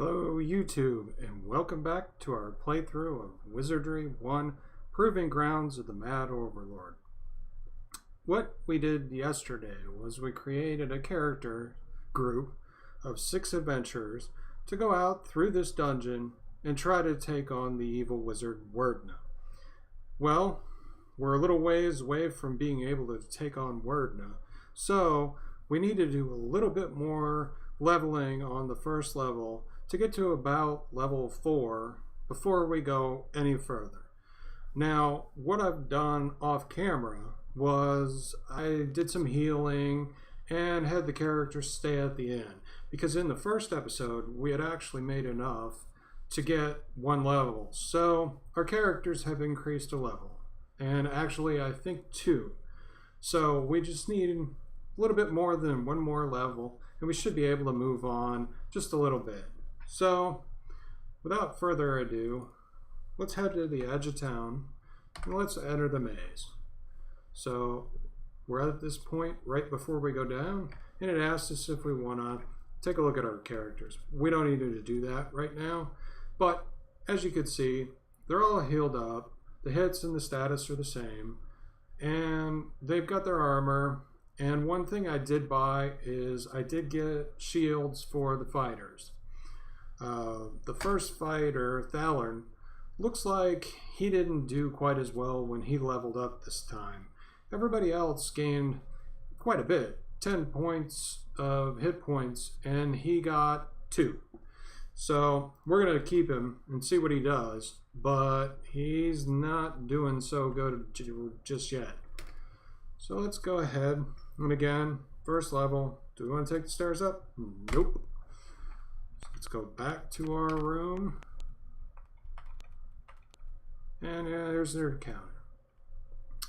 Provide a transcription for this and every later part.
Hello YouTube, and welcome back to our playthrough of Wizardry 1 Proving Grounds of the Mad Overlord. What we did yesterday was we created a character group of 6 adventurers to go out through this dungeon and try to take on the evil wizard Werdna. Well, we're a little ways away from being able to take on Werdna, so we need to do a little bit more leveling on the first level to get to about level 4 before we go any further. Now, what I've done off camera was I did some healing and had the characters stay at the end, because in the first episode we had actually made enough to get 1 level. So our characters have increased a level, and actually I think 2. So we just need a little bit more than 1 more level, and we should be able to move on just a little bit. So, without further ado, let's head to the edge of town and let's enter the maze. So, we're at this point right before we go down, and it asks us if we want to take a look at our characters. We don't need to do that right now, but as you can see, they're all healed up. The hits and the status are the same, and they've got their armor. And one thing I did buy is I did get shields for the fighters. The first fighter, Thalern, looks like he didn't do quite as well when he leveled up this time. Everybody else gained quite a bit, 10 points of hit points, and he got 2. So we're going to keep him and see what he does, but he's not doing so good just yet. So let's go ahead, and again, first level. Do we want to take the stairs up? Nope. Let's go back to our room. And yeah, there's their counter.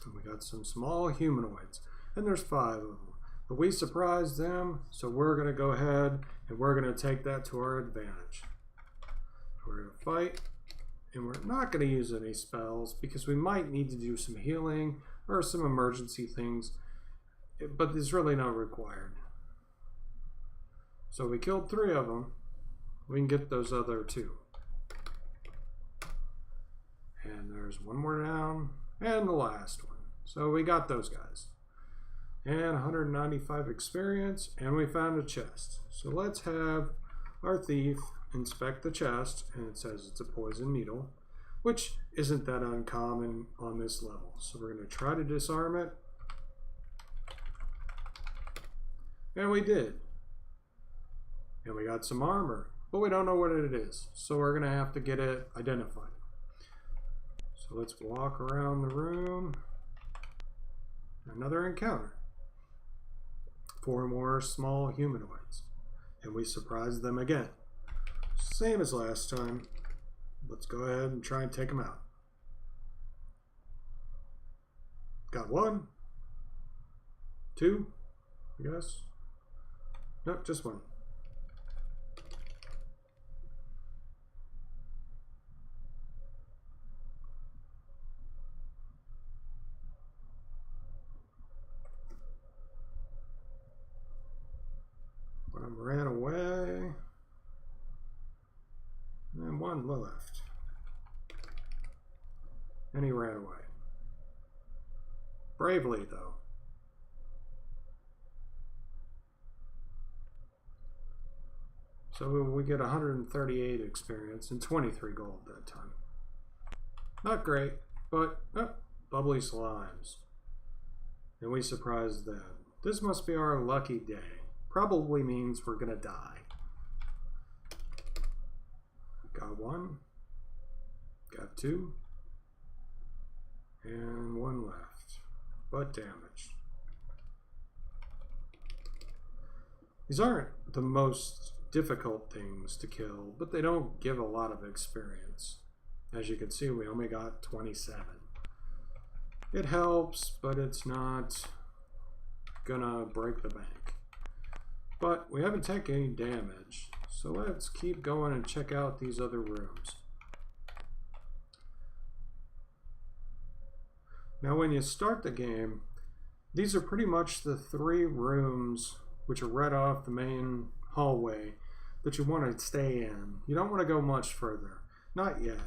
And we got some small humanoids, and there's 5 of them. But we surprised them, so we're going to go ahead and we're going to take that to our advantage. We're going to fight, and we're not going to use any spells because we might need to do some healing or some emergency things, but it's really not required. So we killed 3 of them. We can get those other 2. And there's 1 more down, and the last one. So we got those guys. And 195 experience, and we found a chest. So let's have our thief inspect the chest, and it says it's a poison needle, which isn't that uncommon on this level. So we're going to try to disarm it. And we did. And we got some armor, but we don't know what it is. So we're going to have to get it identified. So let's walk around the room. Another encounter. 4 more small humanoids. And we surprised them again. Same as last time. Let's go ahead and try and take them out. Got 1. 2, I guess. Nope, just 1. One of them ran away. And 1 left. And he ran away. Bravely, though. So we get 138 experience and 23 gold that time. Not great, but bubbly slimes. And we surprised them. This must be our lucky day. Probably means we're gonna die. Got 1. Got 2. And 1 left. But damaged. These aren't the most difficult things to kill, but they don't give a lot of experience. As you can see, we only got 27. It helps, but it's not gonna break the bank. But we haven't taken any damage, so let's keep going and check out these other rooms. Now when you start the game, these are pretty much the 3 rooms which are right off the main hallway that you want to stay in. You don't want to go much further. Not yet.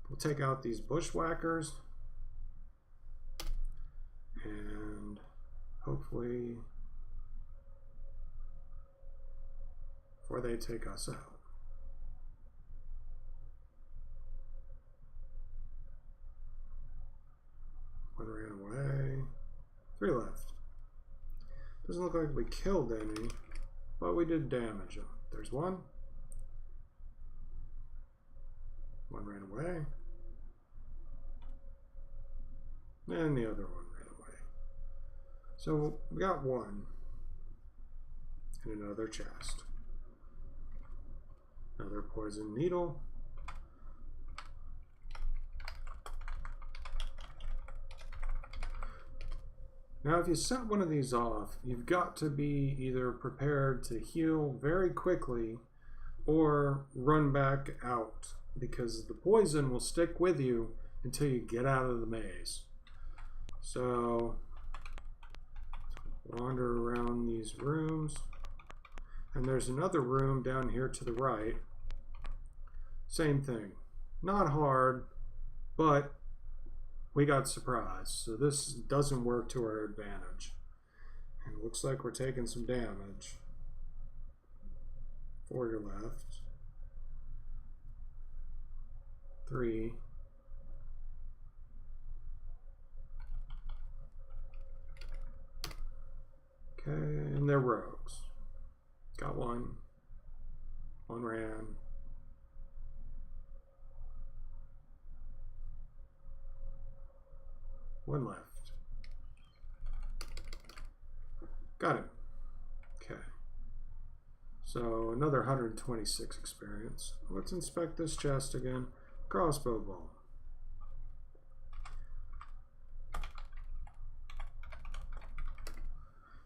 We'll take out these bushwhackers. And hopefully, before they take us out. One ran away. 3 left. Doesn't look like we killed any, but we did damage them. There's one. One ran away. And the other one ran away. So we got one in another chest. Another poison needle. Now, if you set one of these off, you've got to be either prepared to heal very quickly or run back out, because the poison will stick with you until you get out of the maze. So, wander around these rooms. And there's another room down here to the right. Same thing. Not hard, but we got surprised. So this doesn't work to our advantage. And it looks like we're taking some damage. 4 are left. 3. Okay, and they're rogues. Got one. One ran. One left. Got it. Okay. So another 126 experience. Let's inspect this chest again. Crossbow bolt.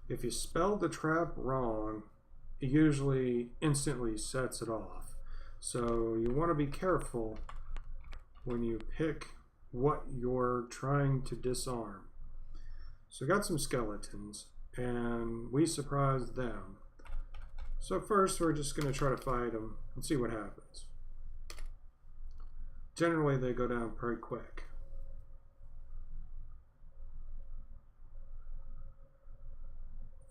If you spell the trap wrong, it usually instantly sets it off. So you want to be careful when you pick what you're trying to disarm. So we got some skeletons, and we surprised them. So first we're just going to try to fight them and see what happens. Generally they go down pretty quick.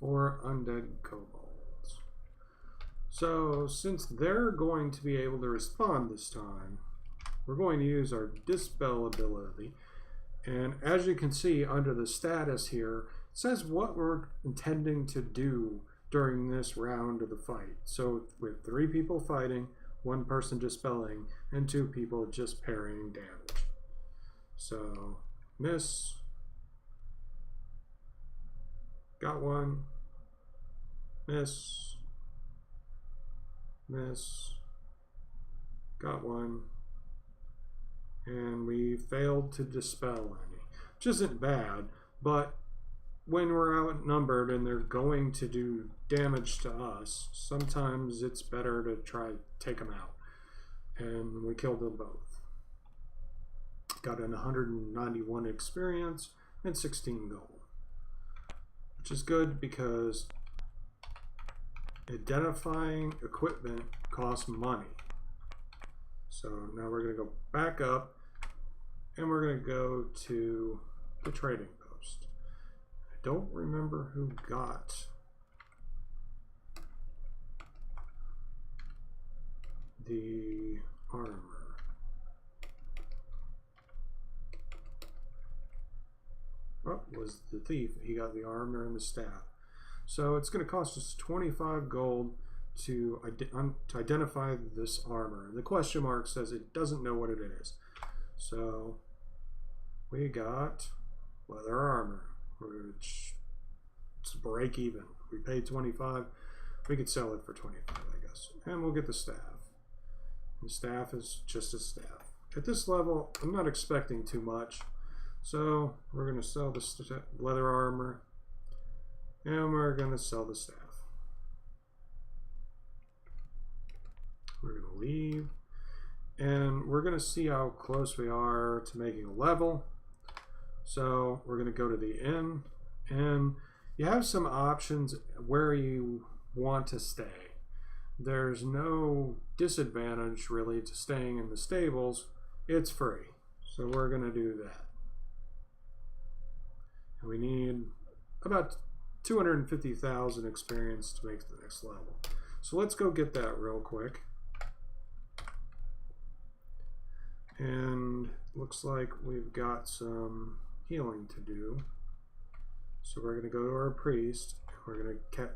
Four undead kobolds. So since they're going to be able to respond this time, we're going to use our dispel ability. And as you can see under the status here, it says what we're intending to do during this round of the fight. So with 3 people fighting, 1 person dispelling, and 2 people just parrying damage. So miss. Got one. Miss. Miss. Got one. And we failed to dispel any. Which isn't bad, but when we're outnumbered and they're going to do damage to us, sometimes it's better to try to take them out. And we killed them both. Got an 191 experience and 16 gold. Which is good because identifying equipment costs money. So now we're going to go back up and we're going to go to the trading post. I don't remember who got the armor. Oh, was the thief. He got the armor and the staff. So it's going to cost us 25 gold to identify this armor. And the question mark says it doesn't know what it is. So we got leather armor, which it's break even. We paid 25. We could sell it for 25, I guess. And we'll get the staff. The staff is just a staff. At this level, I'm not expecting too much. So we're going to sell the leather armor. And we're going to sell the staff. We're going to leave. And we're going to see how close we are to making a level. So we're going to go to the inn. And you have some options where you want to stay. there's no disadvantage really to staying in the stables. It's free. So we're going to do that. And we need about 250,000 experience to make the next level. So let's go get that real quick. And looks like we've got some healing to do. So we're going to go to our priest. We're going to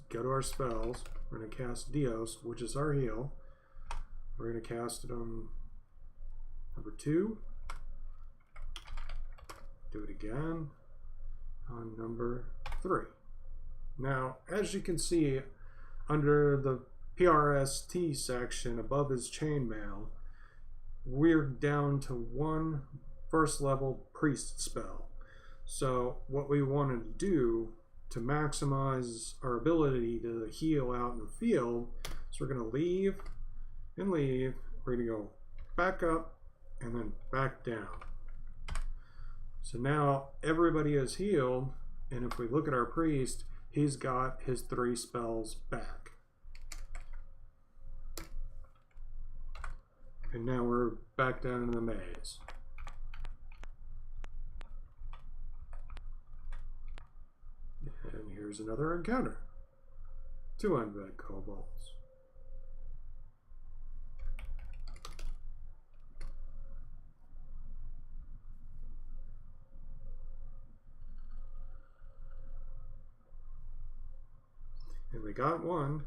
go to our spells. We're going to cast Dios, which is our heal. We're going to cast it on number 2. Do it again on number 3. Now, as you can see, under the PRST section above his chainmail, we're down to 1 first level priest spell. So what we want to do to maximize our ability to heal out in the field is we're going to leave and leave. We're going to go back up and then back down. So now everybody is healed, and if we look at our priest, he's got his 3 spells back. And now we're back down in the maze. And here's another encounter. 2 undead kobolds. And we got 1.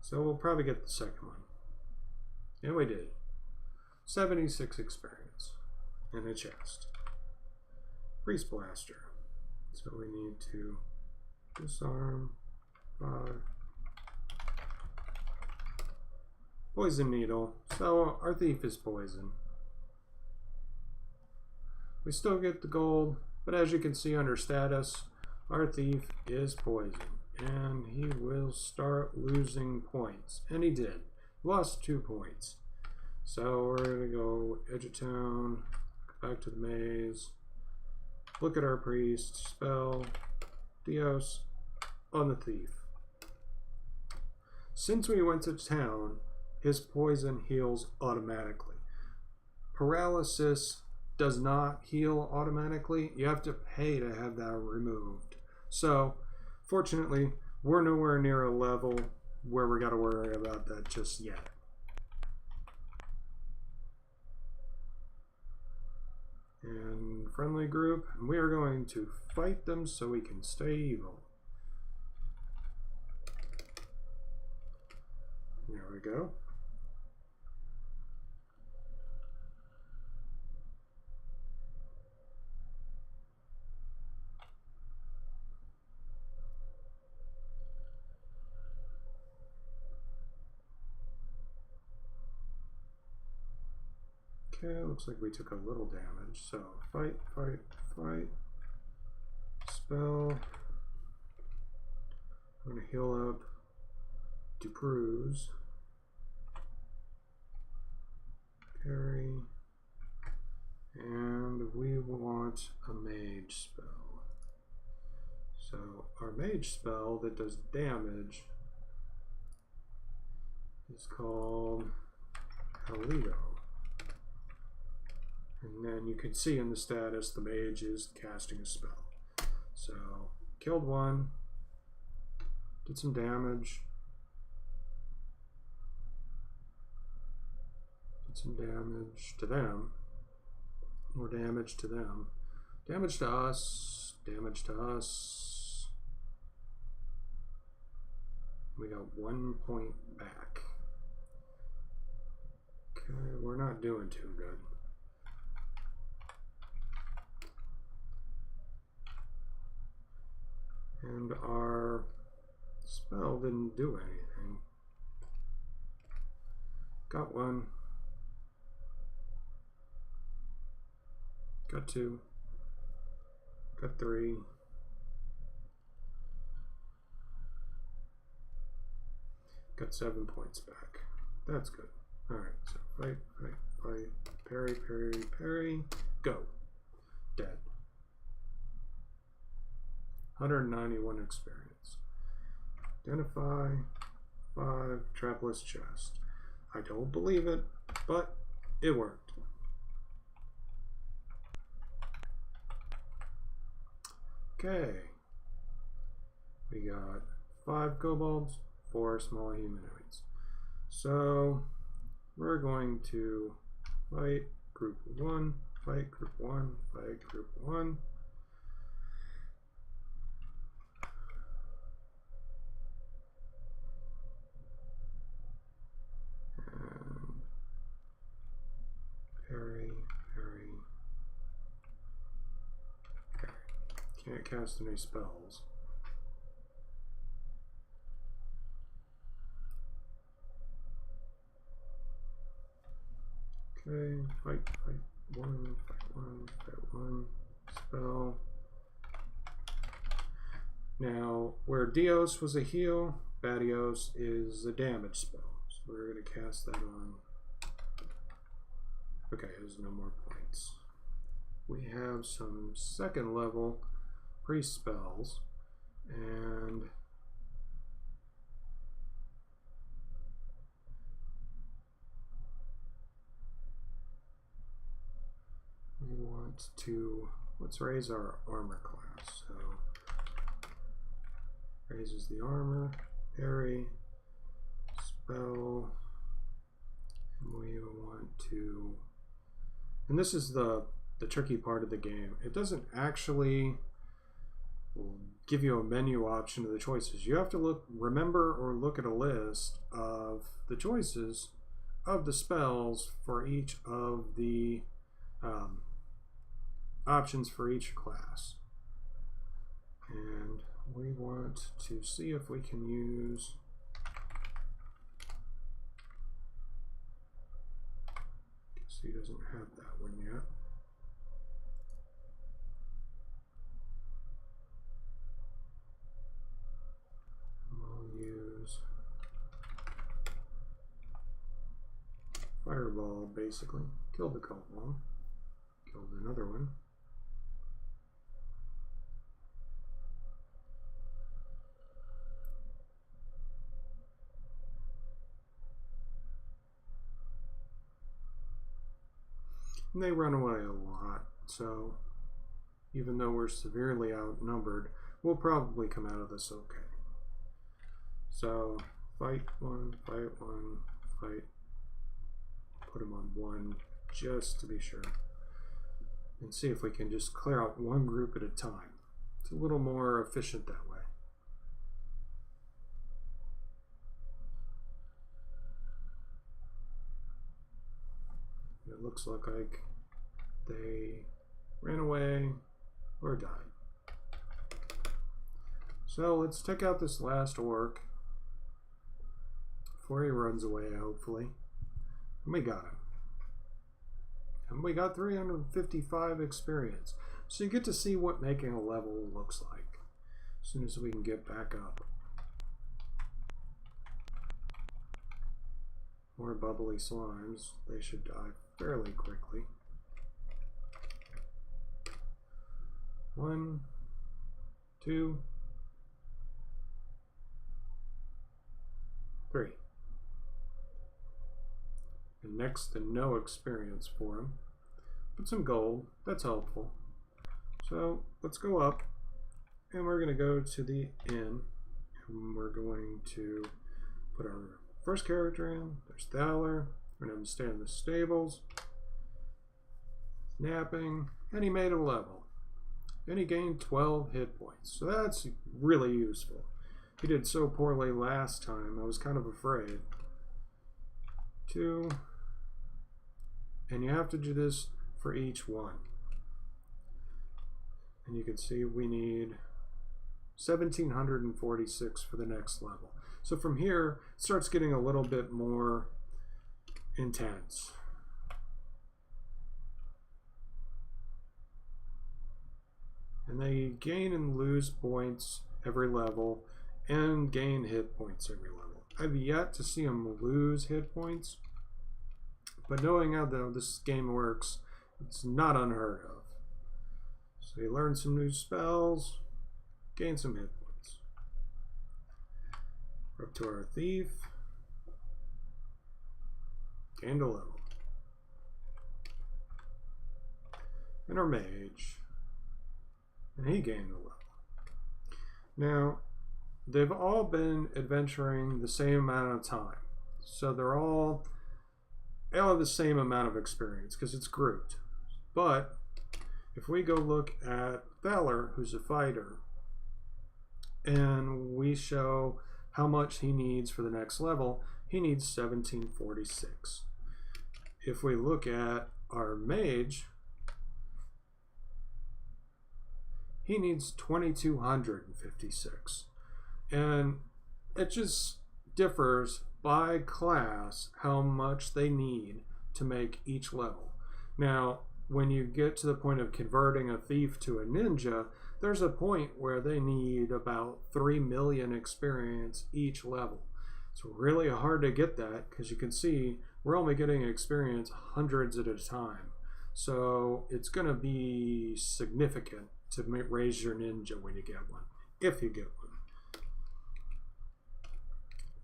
So we'll probably get the second one. And we did. 76 experience. And a chest. Priest Blaster. So we need to disarm 5. Poison Needle. So our thief is poison. We still get the gold, but as you can see under status, our thief is poison. And he will start losing points. And he did. Lost 2 points. So we're going to go edge of town, back to the maze. Look at our priest, spell, Dios, on the thief. Since we went to town, his poison heals automatically. Paralysis does not heal automatically. You have to pay to have that removed. So, fortunately, we're nowhere near a level where we got to worry about that just yet. And friendly group, we are going to fight them so we can stay evil. There we go. Okay, looks like we took a little damage. So fight, fight, fight. Spell. I'm going to heal up Dupruz. Parry. And we want a mage spell. So our mage spell that does damage is called Halido. And then you can see in the status the mage is casting a spell. So, killed 1, did some damage, did some damage to them, more damage to them, damage to us, damage to us. We got 1 point back. Okay, we're not doing too good. And our spell didn't do anything. Got 1. Got 2. Got 3. Got 7 points back. That's good. Alright, so fight, fight, fight. Parry, parry, parry. Go. Dead. 191 experience. Identify. 5 trapless chest. I don't believe it, but it worked. Okay. We got 5 kobolds, 4 small humanoids. So we're going to fight group 1, fight group 1, fight group 1. And parry, parry, parry. Can't cast any spells. Okay, fight, fight, 1, fight 1, fight 1, spell. Now, where Dios was a heal, Badios is a damage spell. So we're going to cast that on. Okay, there's no more points. We have some second level priest spells, and we want to, let's raise our armor class. So raises the armor, parry, spell, and we want to, and this is the tricky part of the game. It doesn't actually give you a menu option of the choices. You have to remember or look at a list of the choices of the spells for each of the options for each class. And we want to see if we can use he doesn't have that one yet. We'll use Fireball, basically. Killed the kobold. Killed another one. And they run away a lot, so even though we're severely outnumbered, we'll probably come out of this okay. So fight 1, fight 1, fight. Put them on 1 just to be sure. And see if we can just clear out one group at a time. It's a little more efficient that way. It looks like they ran away or died. So let's take out this last orc before he runs away, hopefully. And we got him. And we got 355 experience. So you get to see what making a level looks like as soon as we can get back up. More bubbly slimes. They should die fairly quickly. 1, 2, 3. And next to no experience for him. But some gold, that's helpful. So let's go up and we're going to go to the inn and we're going to put our first character in. There's Thaler. We're going to have him stay in the stables. Napping. And he made a level. And he gained 12 hit points. So that's really useful. He did so poorly last time, I was kind of afraid. 2. And you have to do this for each one. And you can see we need 1746 for the next level. So from here, it starts getting a little bit more intense. And they gain and lose points every level and gain hit points every level. I've yet to see them lose hit points, but knowing how this game works, it's not unheard of. So you learn some new spells, gain some hit points. Up to our thief. Gained a level. And our mage. And he gained a level. Now, they've all been adventuring the same amount of time. So they all have the same amount of experience because it's grouped. But if we go look at Valor, who's a fighter, and we show how much he needs for the next level, he needs 1746. If we look at our mage, he needs 2256. And it just differs by class how much they need to make each level. Now, when you get to the point of converting a thief to a ninja, there's a point where they need about 3 million experience each level. It's really hard to get that because you can see we're only getting experience hundreds at a time. So it's going to be significant to raise your ninja when you get one, if you get one.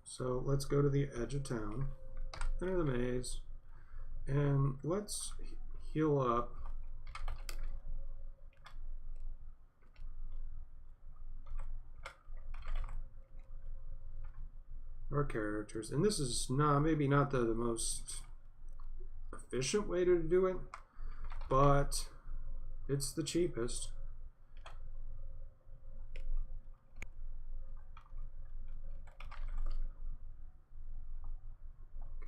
So let's go to the edge of town, enter the maze, and let's heal up our characters. And this is maybe not the most efficient way to do it, but it's the cheapest.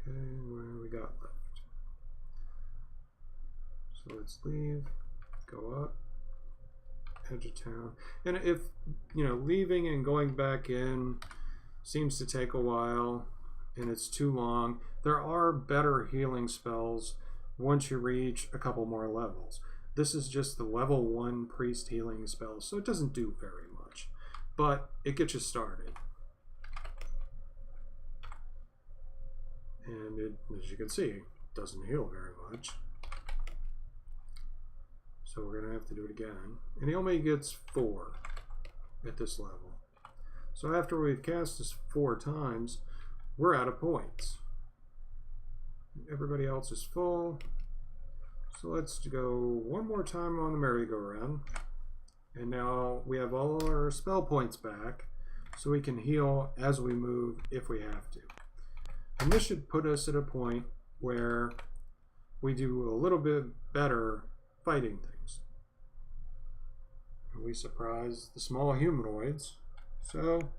Okay, where we got left? So let's leave, go up, edge of town. And if, leaving and going back in seems to take a while and it's too long, there are better healing spells once you reach a couple more levels. This is just the level 1 priest healing spell, so it doesn't do very much, but it gets you started. And it, as you can see, doesn't heal very much. So we're going to have to do it again. And he only gets 4 at this level. So after we've cast this 4 times, we're out of points. Everybody else is full. So let's go one more time on the merry-go-round. And now we have all our spell points back, so we can heal as we move if we have to. And this should put us at a point where we do a little bit better fighting things. And we surprise the small humanoids. So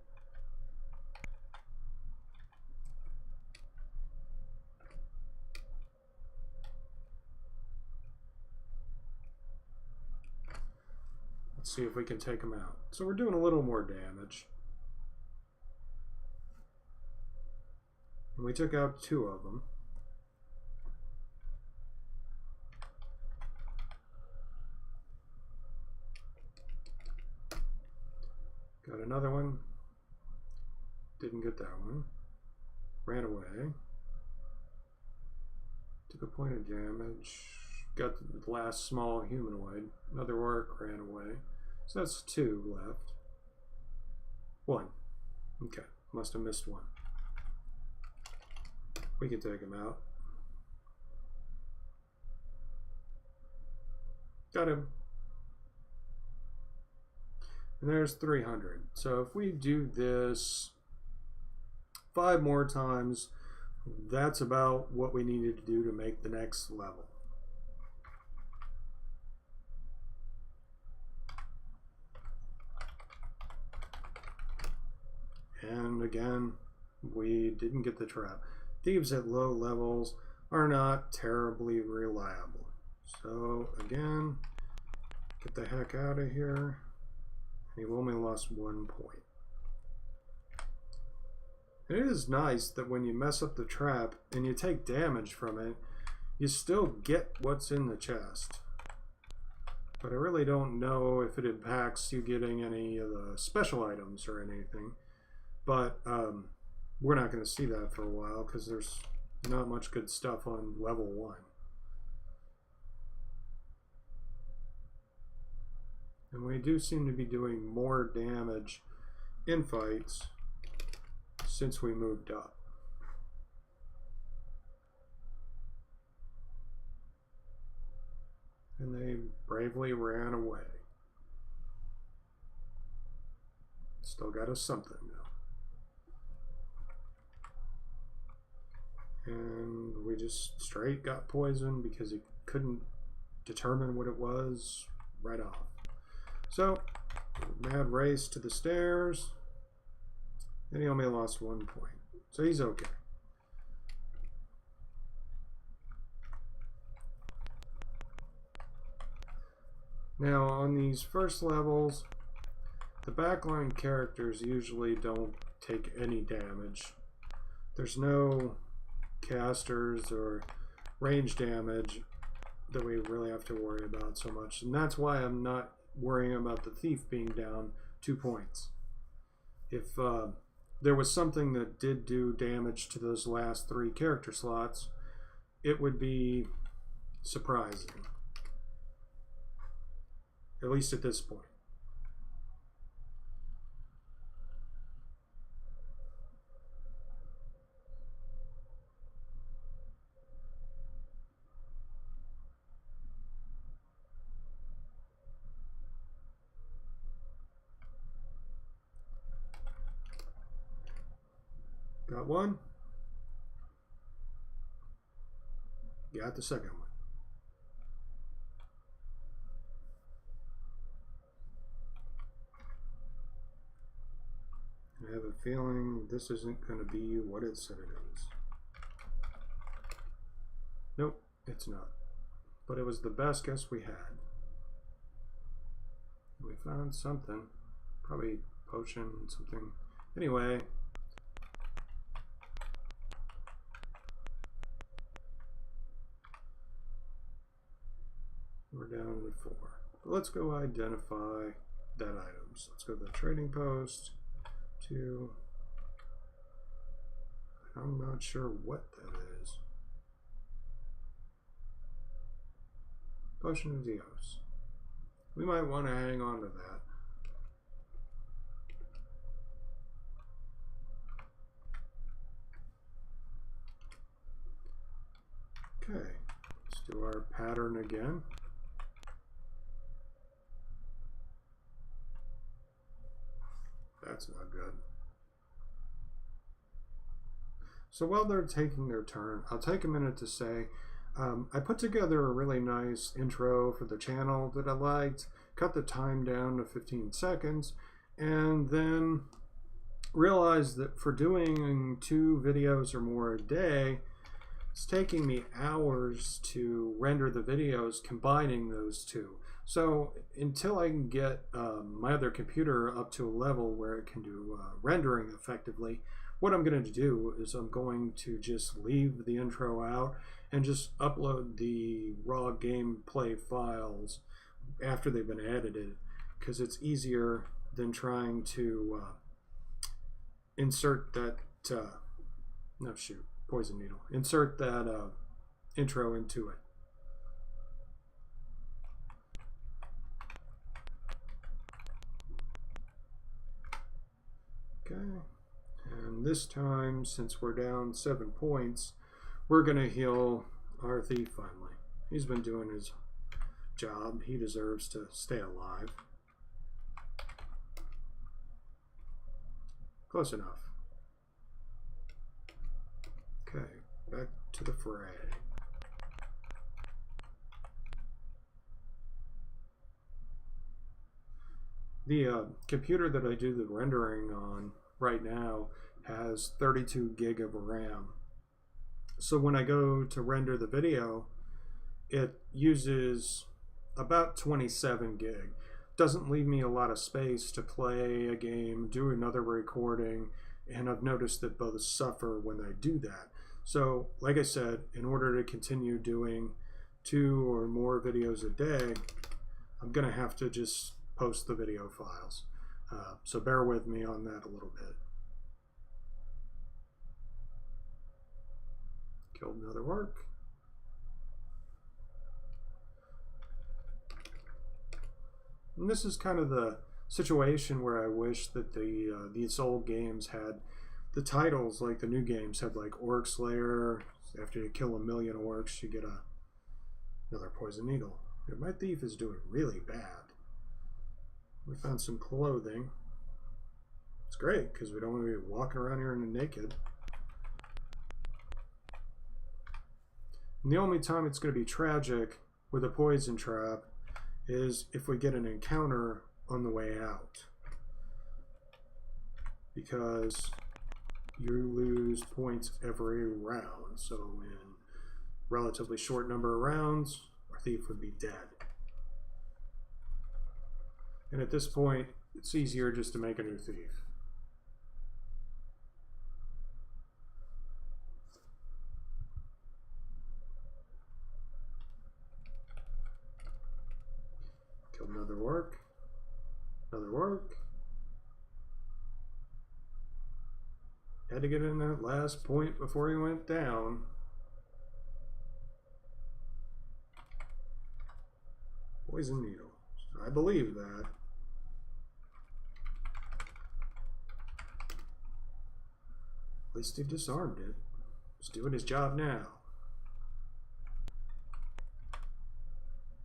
let's see if we can take them out. So we're doing a little more damage. And we took out 2 of them. Got another one. Didn't get that one. Ran away. Took a point of damage. Got the last small humanoid. Another orc ran away. So that's 2 left. 1. Okay. Must have missed 1. We can take him out. Got him. And there's 300. So if we do this 5 more times, that's about what we needed to do to make the next level. And again, we didn't get the trap. Thieves at low levels are not terribly reliable. So again, get the heck out of here. You've only lost 1 point. It is nice that when you mess up the trap and you take damage from it, you still get what's in the chest. But I really don't know if it impacts you getting any of the special items or anything. But we're not going to see that for a while because there's not much good stuff on level 1. And we do seem to be doing more damage in fights. since we moved up. And they bravely ran away. Still got us something though. And we just straight got poisoned because he couldn't determine what it was right off. So, mad race to the stairs. And he only lost 1 point. So he's okay. Now on these first levels, the backline characters usually don't take any damage. There's no casters or range damage that we really have to worry about so much. And that's why I'm not worrying about the thief being down 2 points. If there was something that did do damage to those last 3 character slots, it would be surprising. At least at this point. Got one. Got the second one. I have a feeling this isn't going to be what it said it is. Nope, it's not. But it was the best guess we had. We found something. Probably potion, something. Anyway. We're down to 4. But let's go identify that item. So let's go to the trading post. 2. I'm not sure what that is. Potion of Dios. We might want to hang on to that. Okay, let's do our pattern again. That's not good. So while they're taking their turn, I'll take a minute to say, I put together a really nice intro for the channel that I liked, cut the time down to 15 seconds, and then realized that for doing 2 videos or more a day, it's taking me hours to render the videos combining those 2. So until I can get my other computer up to a level where it can do rendering effectively, what I'm going to do is I'm going to just leave the intro out and just upload the raw gameplay files after they've been edited, because it's easier than trying to insert that, poison needle. Insert that intro into it. Okay, and this time, since we're down 7 points, we're going to heal our thief finally. He's been doing his job. He deserves to stay alive. Close enough. Okay, back to the fray. The computer that I do the rendering on right now has 32 gig of RAM. So when I go to render the video, it uses about 27 gig. Doesn't leave me a lot of space to play a game, do another recording, and I've noticed that both suffer when I do that. So, like I said, in order to continue doing 2 or more videos a day, I'm going to have to just post the video files. So bear with me on that a little bit. Killed another orc. And this is kind of the situation where I wish that these old games had the titles, like the new games, have like Orc Slayer. After you kill 1,000,000 orcs, you get another poison needle. My thief is doing really bad. We found some clothing. It's great because we don't want to be walking around here naked. And the only time it's going to be tragic with a poison trap is if we get an encounter on the way out, because you lose points every round. So in relatively short number of rounds, our thief would be dead. And at this point, it's easier just to make a new thief. Killed another orc. Another orc. Had to get in that last point before he went down. Poison needle. I believe that. At least he disarmed it. He's doing his job now.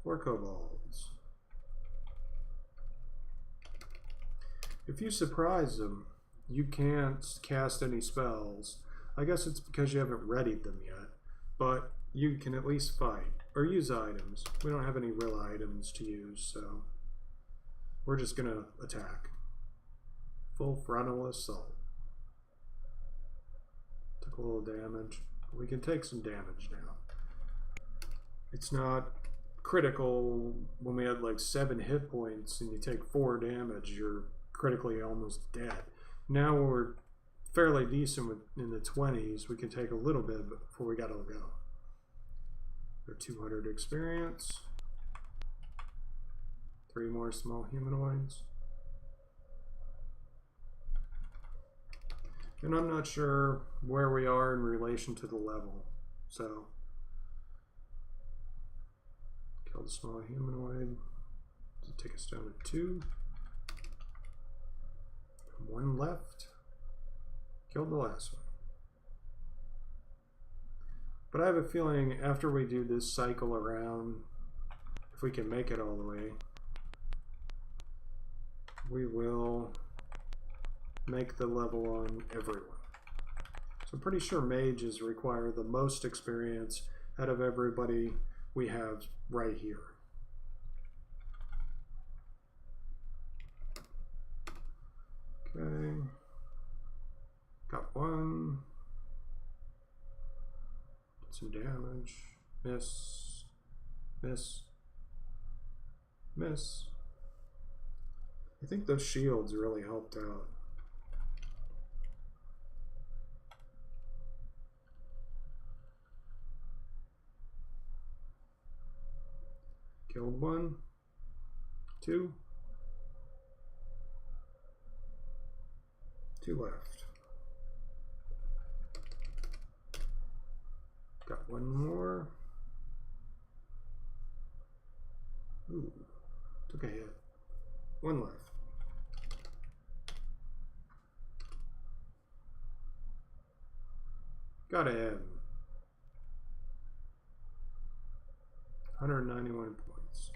4 kobolds. If you surprise them, you can't cast any spells. I guess it's because you haven't readied them yet, but you can at least fight or use items. We don't have any real items to use, so we're just gonna attack. Full frontal assault. Took a little damage. We can take some damage now. It's not critical. When we had like 7 hit points and you take 4 damage, you're critically almost dead. Now we're fairly decent in the 20s. We can take a little bit before we gotta go. They're 200 experience. 3 more small humanoids. And I'm not sure where we are in relation to the level. So, kill the small humanoid. Does it take us down to 2? 1 left. Killed the last one. But I have a feeling after we do this cycle around, if we can make it all the way, we will make the level on everyone. So I'm pretty sure mages require the most experience out of everybody we have right here. Okay, got 1. Get some damage. Miss. Miss. Miss. I think those shields really helped out. Killed 1. 2. 2 left. Got 1 more. Ooh, took a hit. 1 left. Got ahead. 191 points.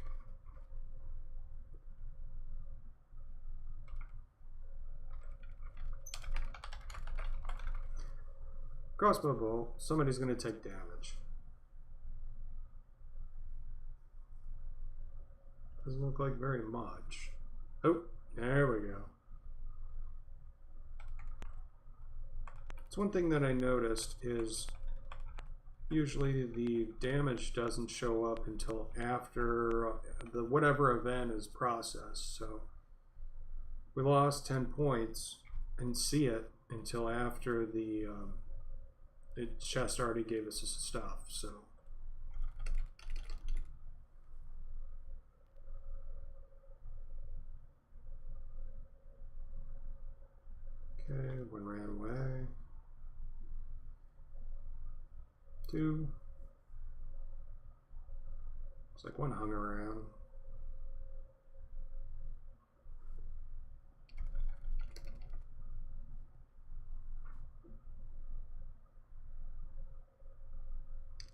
Crossbow bolt, somebody's going to take damage. Doesn't look like very much. Oh, there we go. It's one thing that I noticed is usually the damage doesn't show up until after the whatever event is processed. So we lost 10 points and see it until after the chest already gave us this stuff. So okay, 1 ran away. 2. Looks like 1 hung around.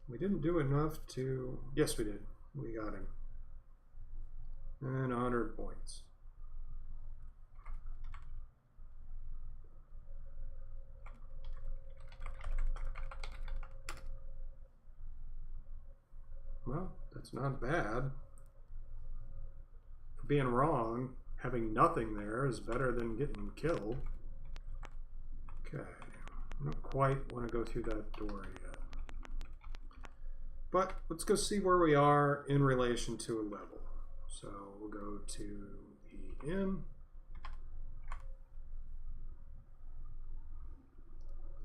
We didn't do enough to... Yes, we did. We got him. And 100 points. Well, that's not bad. For being wrong, having nothing there is better than getting killed. Okay. I don't quite want to go through that door yet. But let's go see where we are in relation to a level. So we'll go to the inn.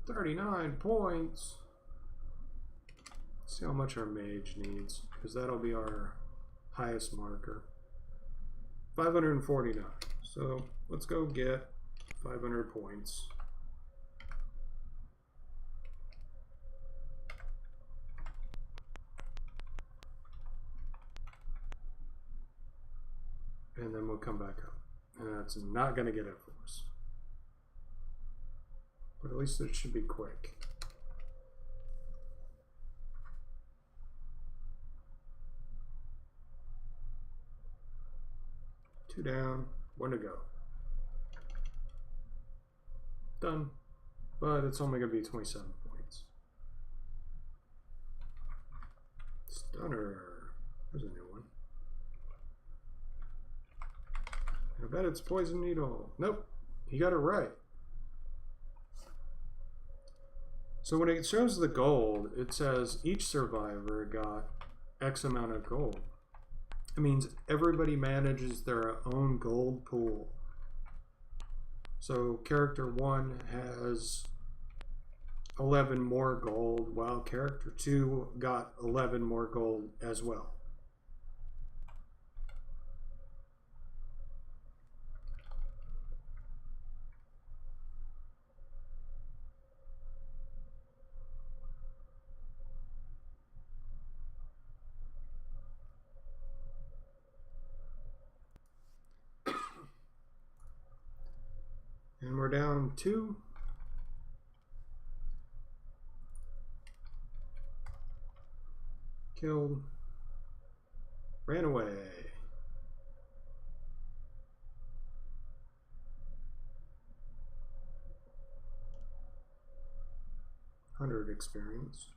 39 points. Let's see how much our mage needs, because that'll be our highest marker. 549. So let's go get 500 points. And then we'll come back up. And that's not going to get it for us. But at least it should be quick. Two down, one to go. Done. But it's only going to be 27 points. Stunner. There's a new one. I bet it's Poison Needle. Nope, he got it right. So when it shows the gold, it says each survivor got X amount of gold. It means everybody manages their own gold pool. So character 1 has 11 more gold, while character 2 got 11 more gold as well. And we're down 2. Killed. Ran away. $100 experience.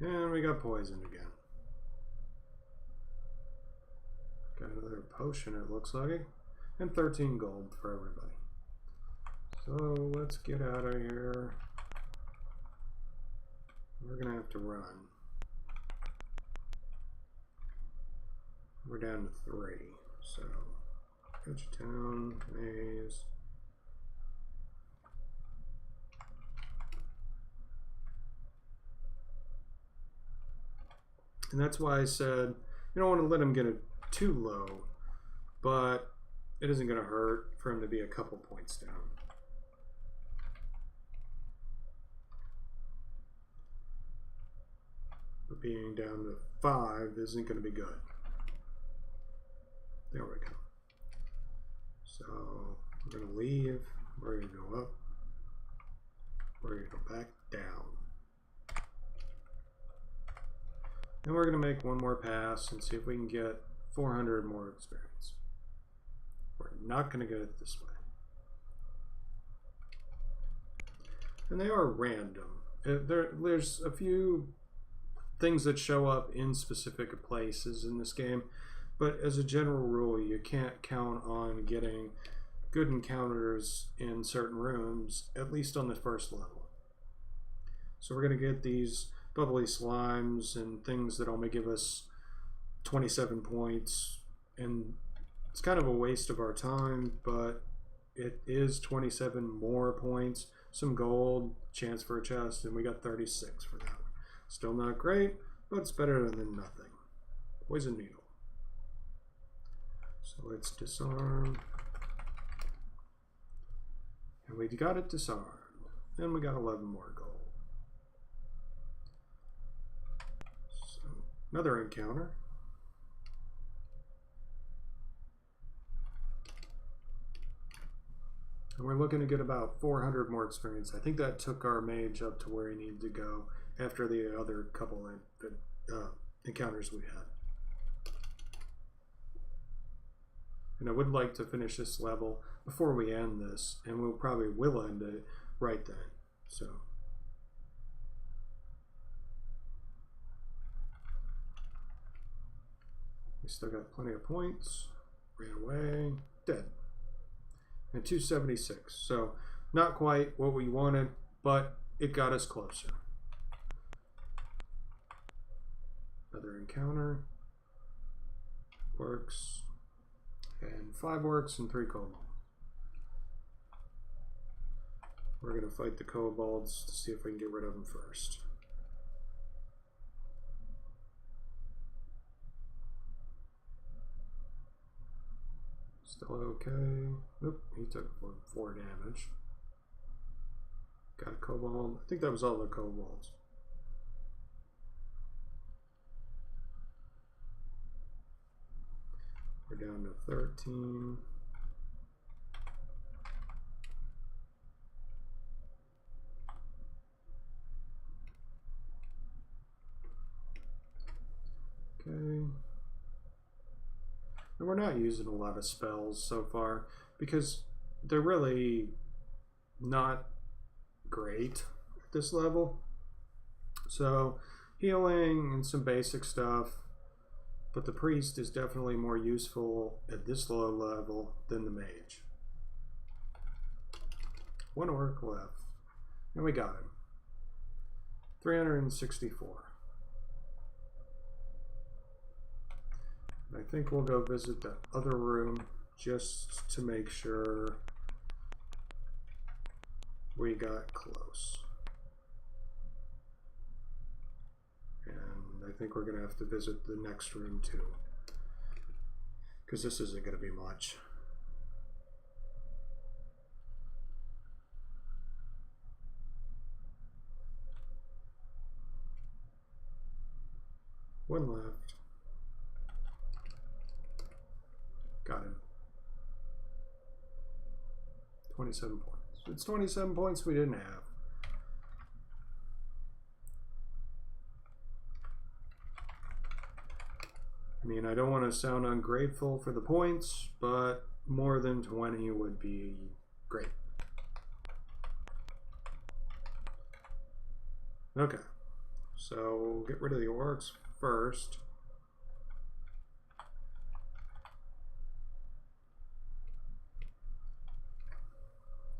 And we got poisoned again. Got another potion, it looks like. And 13 gold for everybody. So let's get out of here. We're gonna have to run. We're down to 3. So Edgetown, Maze. And that's why I said you don't want to let him get it too low, but it isn't going to hurt for him to be a couple points down. But being down to 5 isn't going to be good. There we go. So we're going to leave. We're going to go up. We're going to go back down. And we're going to make one more pass and see if we can get 400 more experience. We're not going to get it this way. And they are random. There's a few things that show up in specific places in this game, but as a general rule, you can't count on getting good encounters in certain rooms, at least on the first level. So we're going to get these bubbly slimes and things that only give us 27 points, and it's kind of a waste of our time, but it is 27 more points, some gold, chance for a chest, and we got 36 for that one. Still not great, but it's better than nothing. Poison Needle. So let's disarm. And we got it disarmed. And we got 11 more gold. So another encounter. And we're looking to get about 400 more experience. I think that took our mage up to where he needed to go. after the other couple encounters we had. And I would like to finish this level before we end this, and we'll probably will end it right then. So we still got plenty of points. Ran away, dead. And 276. So not quite what we wanted, but it got us closer. Another encounter. Works. And 5 orcs and 3 kobolds. We're going to fight the kobolds to see if we can get rid of them first. Still okay. Oop, he took 4 damage. Got a kobold. I think that was all the kobolds. We're down to 13. Okay. And we're not using a lot of spells so far because they're really not great at this level. So healing and some basic stuff. But the priest is definitely more useful at this low level than the mage. 1 orc left. And we got him. 364. I think we'll go visit the other room just to make sure we got close. I think we're going to have to visit the next room too, because this isn't going to be much. One left. Got him. 27 points. It's 27 points we didn't have. I mean, I don't want to sound ungrateful for the points, but more than 20 would be great. Okay, so we'll get rid of the orcs first.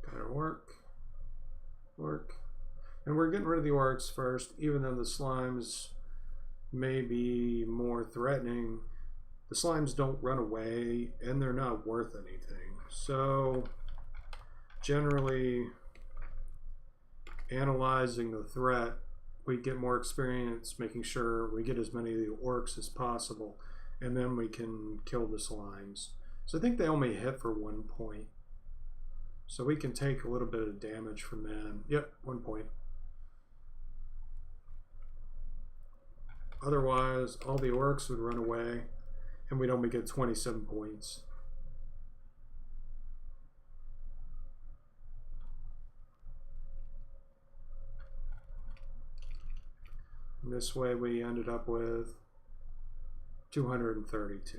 Gotta work. And we're getting rid of the orcs first, even though the slimes may be more threatening. The slimes don't run away and they're not worth anything. So generally analyzing the threat, we get more experience making sure we get as many of the orcs as possible, and then we can kill the slimes. So I think they only hit for 1 point. So we can take a little bit of damage from them. Yep, 1 point. Otherwise, all the orcs would run away, and we'd only get 27 points. And this way we ended up with 232.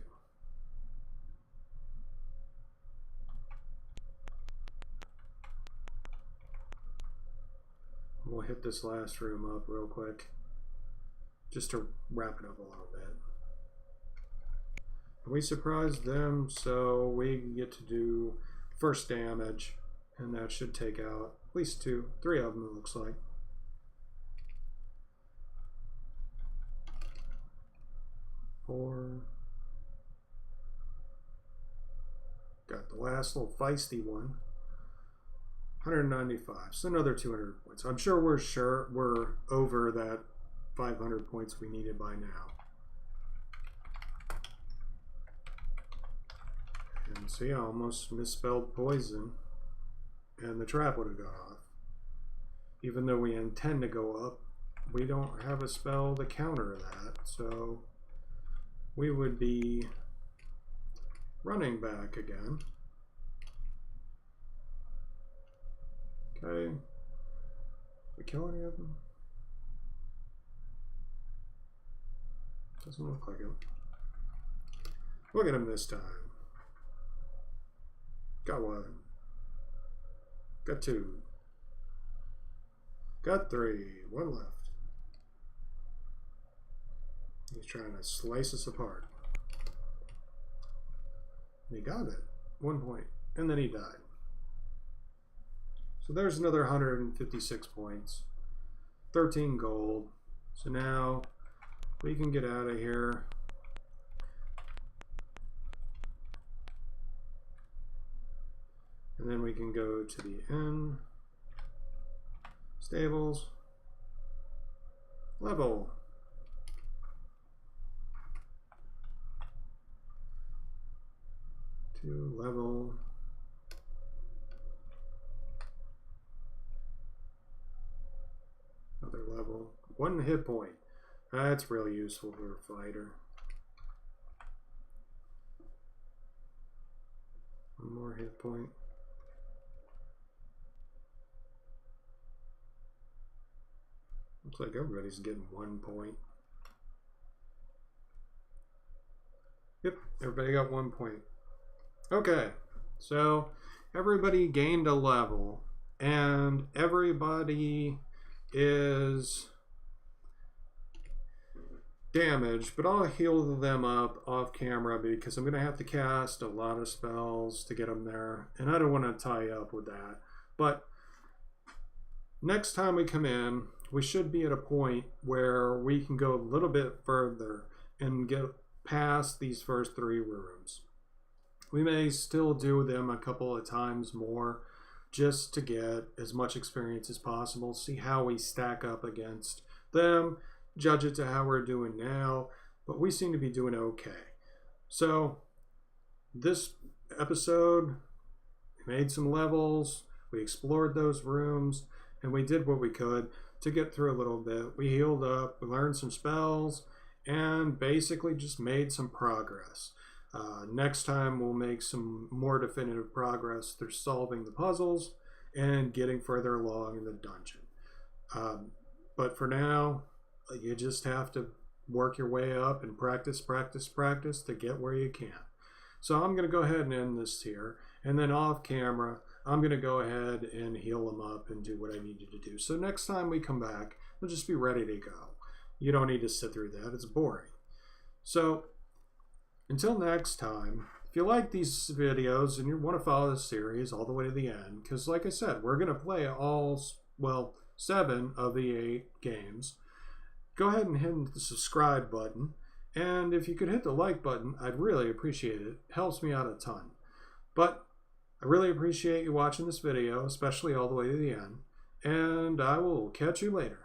We'll hit this last room up real quick, just to wrap it up a little bit. And we surprised them, so we get to do first damage, and that should take out at least 3 of them, it looks like. Four. Got the last little feisty one. 195, so another 200 points. I'm sure we're over that 500 points we needed by now. And see, I almost misspelled poison, and the trap would have gone off. Even though we intend to go up, we don't have a spell to counter that, so we would be running back again. Okay. We kill any of them? Doesn't look like it. We'll get him this time. Got one. Got two. Got three. One left. He's trying to slice us apart. He got it. 1 point. And then he died. So there's another 156 points. 13 gold. So now we can get out of here. And then we can go to the inn. Stables. Level. To level. Another level. 1 hit point. That's really useful for a fighter. 1 more hit point. Looks like everybody's getting 1 point. Yep, everybody got 1 point. Okay, so everybody gained a level, and everybody is damaged, but I'll heal them up off camera because I'm going to have to cast a lot of spells to get them there, and I don't want to tie up with that. But next time we come in, we should be at a point where we can go a little bit further and get past these first 3 rooms. We may still do them a couple of times more just to get as much experience as possible, see how we stack up against them, judge it to how we're doing now, but we seem to be doing okay. So this episode, we made some levels, we explored those rooms, and we did what we could to get through a little bit. We healed up, we learned some spells, and basically just made some progress. Next time we'll make some more definitive progress through solving the puzzles and getting further along in the dungeon. But for now, you just have to work your way up and practice to get where you can. So I'm going to go ahead and end this here, and then off camera I'm going to go ahead and heal them up and do what I needed to do. So next time we come back, we'll just be ready to go. You don't need to sit through that. It's boring. So until next time, if you like these videos and you want to follow the series all the way to the end, because like I said, we're going to play all, well, 7 of the 8 games, go ahead and hit the subscribe button. And if you could hit the like button, I'd really appreciate it. It helps me out a ton. But I really appreciate you watching this video, especially all the way to the end. And I will catch you later.